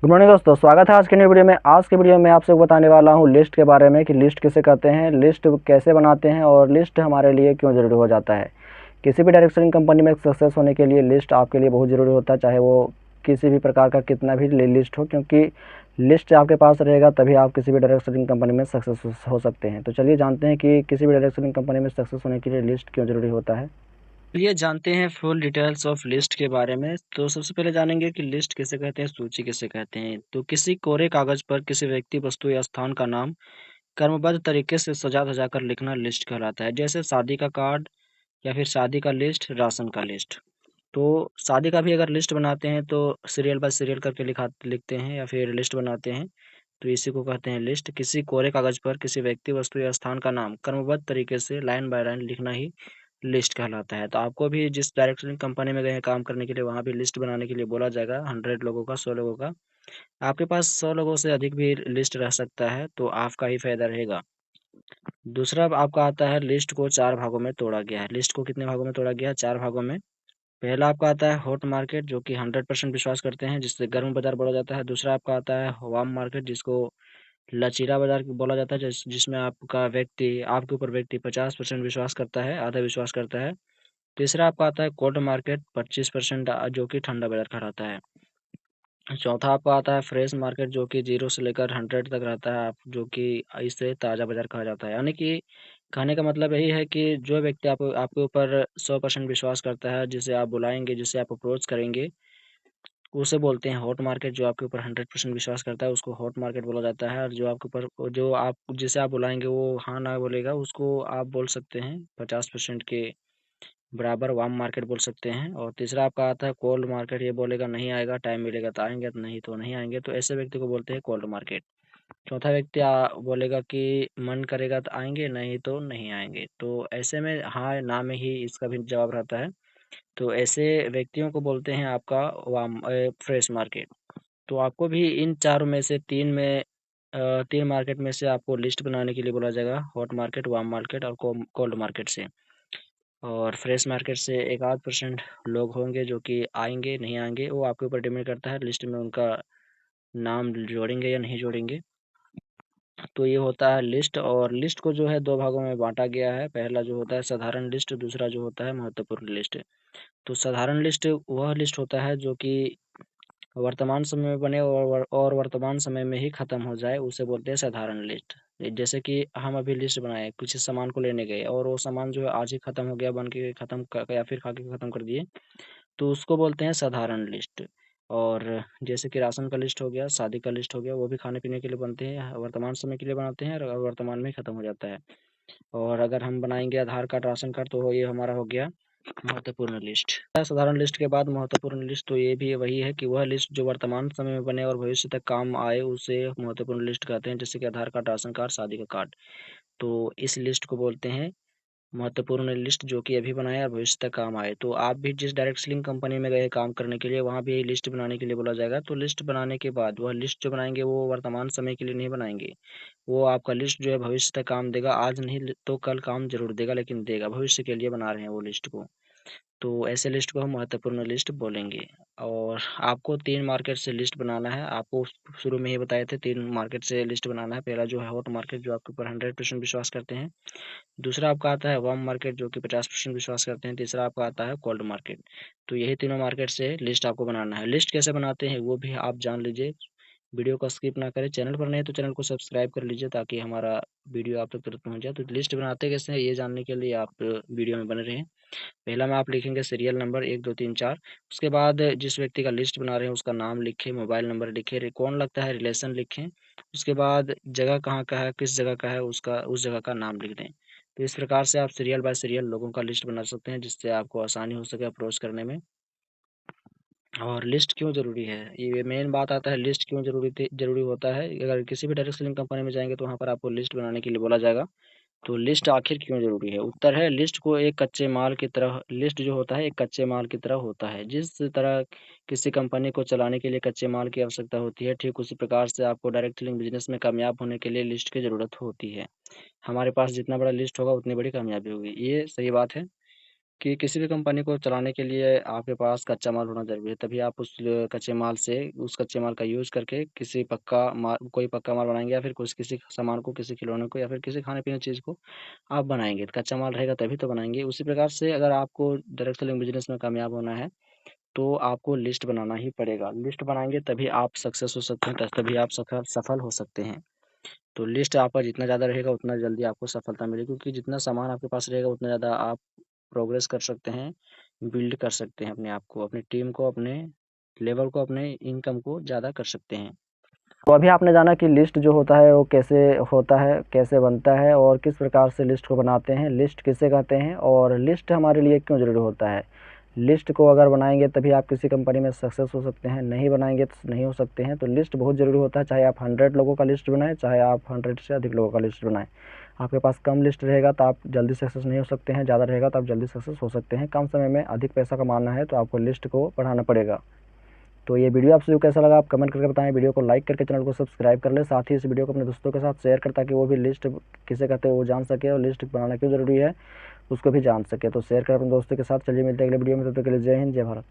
Good morning दोस्तों, स्वागत है आज के न्यू वीडियो में। आज के वीडियो में आपसे बताने वाला हूँ लिस्ट के बारे में कि लिस्ट किसे कहते हैं, लिस्ट कैसे बनाते हैं और लिस्ट हमारे लिए क्यों ज़रूरी हो जाता है। किसी भी डायरेक्ट सेलिंग कंपनी में सक्सेस होने के लिए लिस्ट आपके लिए बहुत ज़रूरी होता है, चाहे वो किसी भी प्रकार का कितना भी लिस्ट हो, क्योंकि लिस्ट आपके पास रहेगा तभी आप किसी भी डायरेक्ट सेलिंग कंपनी में सक्सेस हो सकते हैं। तो चलिए जानते हैं कि किसी भी डायरेक्ट सेलिंग कंपनी में सक्सेस होने के लिए लिस्ट क्यों ज़रूरी होता है। चलिए जानते हैं फुल डिटेल्स ऑफ लिस्ट के बारे में। तो सबसे पहले जानेंगे कि लिस्ट किसे कहते हैं, सूची किसे कहते हैं। तो किसी कोरे कागज पर किसी व्यक्ति, वस्तु या स्थान का नाम क्रमबद्ध तरीके से सजा धजा कर लिखना लिस्ट कहलाता है। जैसे शादी का कार्ड या फिर शादी का लिस्ट, राशन का लिस्ट। तो शादी का भी अगर लिस्ट बनाते हैं तो सीरियल बाय सीरियल करके लिखते हैं या फिर लिस्ट बनाते हैं। तो इसी को कहते हैं लिस्ट। किसी कोरे कागज पर किसी व्यक्ति, वस्तु या स्थान का नाम क्रमबद्ध तरीके से लाइन बाय लाइन लिखना ही लिस्ट कहलाता है। तो आपको भी जिस डायरेक्ट कंपनी में गए हैं काम करने के लिए, वहाँ भी लिस्ट बनाने के लिए बोला जाएगा। 100 लोगों का, 100 लोगों का। आपके पास 100 लोगों से अधिक भी लिस्ट रह सकता है, तो आपका ही फायदा रहेगा। दूसरा आपका आता है, लिस्ट को 4 भागों में तोड़ा गया है। लिस्ट को कितने भागों में तोड़ा गया है? 4 भागों में। पहला आपका आता है हॉट मार्केट, जो कि 100% विश्वास करते हैं, जिससे गर्म बाजार बोला जाता है। दूसरा आपका आता है वार्म मार्केट, जिसको लचीला बाजार बोला जाता है, जिसमें आपका व्यक्ति, आपके ऊपर व्यक्ति 50% विश्वास करता है, आधा विश्वास करता है। तीसरा आपका आता है कोल्ड मार्केट, 25%, जो कि ठंडा बाजार कहलाता है। चौथा आपका आता है फ्रेश मार्केट, जो कि 0 से लेकर 100 तक रहता है, आप जो कि इसे ताज़ा बाजार कहा जाता है। यानी कि कहने का मतलब यही है कि जो व्यक्ति आपके ऊपर 100% विश्वास करता है, जिसे आप बुलाएंगे, जिसे आप अप्रोच करेंगे, उसे बोलते हैं हॉट मार्केट। जो आपके ऊपर 100% विश्वास करता है उसको हॉट मार्केट बोला जाता है। और जो आपके ऊपर, जो आप जिसे आप बुलाएंगे वो हाँ ना बोलेगा, उसको आप बोल सकते हैं 50% के बराबर वार्म मार्केट बोल सकते हैं। और तीसरा आपका आता है कोल्ड मार्केट। ये बोलेगा नहीं आएगा, टाइम मिलेगा तो आएंगे, तो नहीं तो नहीं आएंगे। तो ऐसे व्यक्ति को बोलते हैं कोल्ड मार्केट। चौथा व्यक्ति बोलेगा कि मन करेगा तो आएंगे, नहीं तो नहीं आएंगे। तो ऐसे में हाँ ना में ही इसका भी जवाब रहता है। तो ऐसे व्यक्तियों को बोलते हैं आपका वार्म फ्रेश मार्केट। तो आपको भी इन चारों में से तीन मार्केट में से आपको लिस्ट बनाने के लिए बोला जाएगा, हॉट मार्केट, वार्म मार्केट और कोल्ड मार्केट से। और फ्रेश मार्केट से एक आध परसेंट लोग होंगे जो कि आएंगे, नहीं आएंगे, वो आपके ऊपर डिपेंड करता है लिस्ट में उनका नाम जोड़ेंगे या नहीं जोड़ेंगे। तो ये होता है लिस्ट। और लिस्ट को जो है दो भागों में बांटा गया है। पहला जो होता है साधारण लिस्ट, दूसरा जो होता है महत्वपूर्ण लिस्ट। तो साधारण लिस्ट वह लिस्ट होता है जो कि वर्तमान समय में बने और वर्तमान समय में ही खत्म हो जाए, उसे बोलते हैं साधारण लिस्ट। जैसे कि हम अभी लिस्ट बनाए, किसी सामान को लेने गए और वो सामान जो है आज ही खत्म हो गया, बन के या फिर खा के खत्म कर दिए, तो उसको बोलते हैं साधारण लिस्ट। और जैसे कि राशन का लिस्ट हो गया, शादी का लिस्ट हो गया, वो भी खाने पीने के लिए बनते हैं, वर्तमान समय के लिए बनाते हैं और वर्तमान में खत्म हो जाता है। और अगर हम बनाएंगे आधार कार्ड, राशन कार्ड, तो ये हमारा हो गया महत्वपूर्ण लिस्ट। साधारण लिस्ट के बाद महत्वपूर्ण लिस्ट, तो ये भी वही है कि वह लिस्ट जो वर्तमान समय में बने और भविष्य तक काम आए, उसे महत्वपूर्ण लिस्ट कहते हैं। जैसे कि आधार कार्ड, राशन कार्ड, शादी का कार्ड। तो इस लिस्ट को बोलते हैं महत्वपूर्ण लिस्ट, जो कि अभी बनाए और भविष्य तक काम आए। तो आप भी जिस डायरेक्ट सेलिंग कंपनी में गए काम करने के लिए, वहाँ भी लिस्ट बनाने के लिए बोला जाएगा। तो लिस्ट बनाने के बाद वह लिस्ट जो बनाएंगे वो वर्तमान समय के लिए नहीं बनाएंगे, वो आपका लिस्ट जो है भविष्य तक काम देगा। आज नहीं तो कल काम जरूर देगा, लेकिन देगा, भविष्य के लिए बना रहे हैं वो लिस्ट को। तो ऐसे लिस्ट को हम महत्वपूर्ण लिस्ट बोलेंगे। और आपको 3 मार्केट से लिस्ट बनाना है। आपको शुरू में ही बताए थे 3 मार्केट से लिस्ट बनाना है। पहला जो है हॉट मार्केट, जो आपके ऊपर 100% विश्वास करते हैं। दूसरा आपका आता है वार्म मार्केट, जो कि 50% विश्वास करते हैं। तीसरा आपका आता है कोल्ड मार्केट। तो यही तीनों मार्केट से लिस्ट आपको बनाना है। लिस्ट कैसे बनाते हैं वो भी आप जान लीजिए, वीडियो को स्किप ना करें। चैनल पर नहीं तो चैनल को सब्सक्राइब कर लीजिए, ताकि हमारा वीडियो आप तक तुरंत पहुंच जाए। तो लिस्ट बनाते कैसे हैं ये जानने के लिए आप वीडियो में बने रहें। पहला में आप लिखेंगे सीरियल नंबर 1 2 3 4। उसके बाद जिस व्यक्ति का लिस्ट बना रहे हैं उसका नाम लिखें, मोबाइल नंबर लिखें, कौन लगता है रिलेशन लिखें। उसके बाद जगह कहाँ का है, किस जगह का है, उसका उस जगह का नाम लिख दें। तो इस प्रकार से आप सीरियल बाय सीरियल लोगों का लिस्ट बना सकते हैं, जिससे आपको आसानी हो सके अप्रोच करने में। और लिस्ट क्यों ज़रूरी है, ये मेन बात आता है, लिस्ट क्यों ज़रूरी होता है। अगर किसी भी डायरेक्ट सेलिंग कंपनी में जाएंगे तो वहाँ पर आपको लिस्ट बनाने के लिए बोला जाएगा। तो लिस्ट आखिर क्यों ज़रूरी है? उत्तर है, लिस्ट को एक कच्चे माल की तरह, लिस्ट जो होता है एक कच्चे माल की तरह होता है। जिस तरह किसी कंपनी को चलाने के लिए कच्चे माल की आवश्यकता होती है, ठीक उसी प्रकार से आपको डायरेक्ट सेलिंग बिजनेस में कामयाब होने के लिए लिस्ट की ज़रूरत होती है। हमारे पास जितना बड़ा लिस्ट होगा उतनी बड़ी कामयाबी होगी। ये सही बात है कि किसी भी कंपनी को चलाने के लिए आपके पास कच्चा माल होना ज़रूरी है, तभी आप उस उस कच्चे माल का यूज़ करके कोई पक्का माल बनाएँगे या फिर किसी सामान को, किसी खिलौने को या फिर किसी खाने-पीने चीज़ को आप बनाएँगे। तो कच्चा माल रहेगा तभी तो बनाएँगे। उसी प्रकार से अगर आपको डायरेक्ट सेलिंग बिज़नेस में कामयाब होना है, तो आपको लिस्ट बनाना ही पड़ेगा। लिस्ट बनाएँगे तभी आप सक्सेस हो सकते हैं, तभी आप सफल हो सकते हैं। तो लिस्ट आपका जितना ज़्यादा रहेगा उतना जल्दी आपको सफलता मिलेगी, क्योंकि जितना सामान आपके पास रहेगा उतना ज़्यादा आप प्रोग्रेस कर सकते हैं, बिल्ड कर सकते हैं अपने आप को, अपनी टीम को, अपने लेवल को, अपने इनकम को ज़्यादा कर सकते हैं। तो अभी आपने जाना कि लिस्ट जो होता है वो कैसे होता है, कैसे बनता है और किस प्रकार से लिस्ट को बनाते हैं, लिस्ट किसे कहते हैं और लिस्ट हमारे लिए क्यों ज़रूरी होता है। लिस्ट को अगर बनाएंगे तभी आप किसी कंपनी में सक्सेस हो सकते हैं, नहीं बनाएंगे तो नहीं हो सकते हैं। तो लिस्ट बहुत ज़रूरी होता है, चाहे आप 100 लोगों का लिस्ट बनाएं, चाहे आप 100 से अधिक लोगों का लिस्ट बनाएं। आपके पास कम लिस्ट रहेगा तो आप जल्दी सक्सेस नहीं हो सकते हैं, ज़्यादा रहेगा तो आप जल्दी सक्सेस हो सकते हैं। कम समय में अधिक पैसा कमाना है तो आपको लिस्ट को बढ़ाना पड़ेगा। तो ये वीडियो आपसे कैसा लगा आप कमेंट करके बताएं। वीडियो को लाइक करके चैनल को सब्सक्राइब कर लें, साथ ही इस वीडियो को अपने दोस्तों के साथ शेयर करें ताकि वो भी लिस्ट किसे कहते हैं वो जान सके और लिस्ट बनाना क्यों ज़रूरी है उसको भी जान सके। तो शेयर करें अपने दोस्तों के साथ। चलिए मिलते हैं अगले वीडियो में, तब तक के लिए जय हिंद, जय भारत।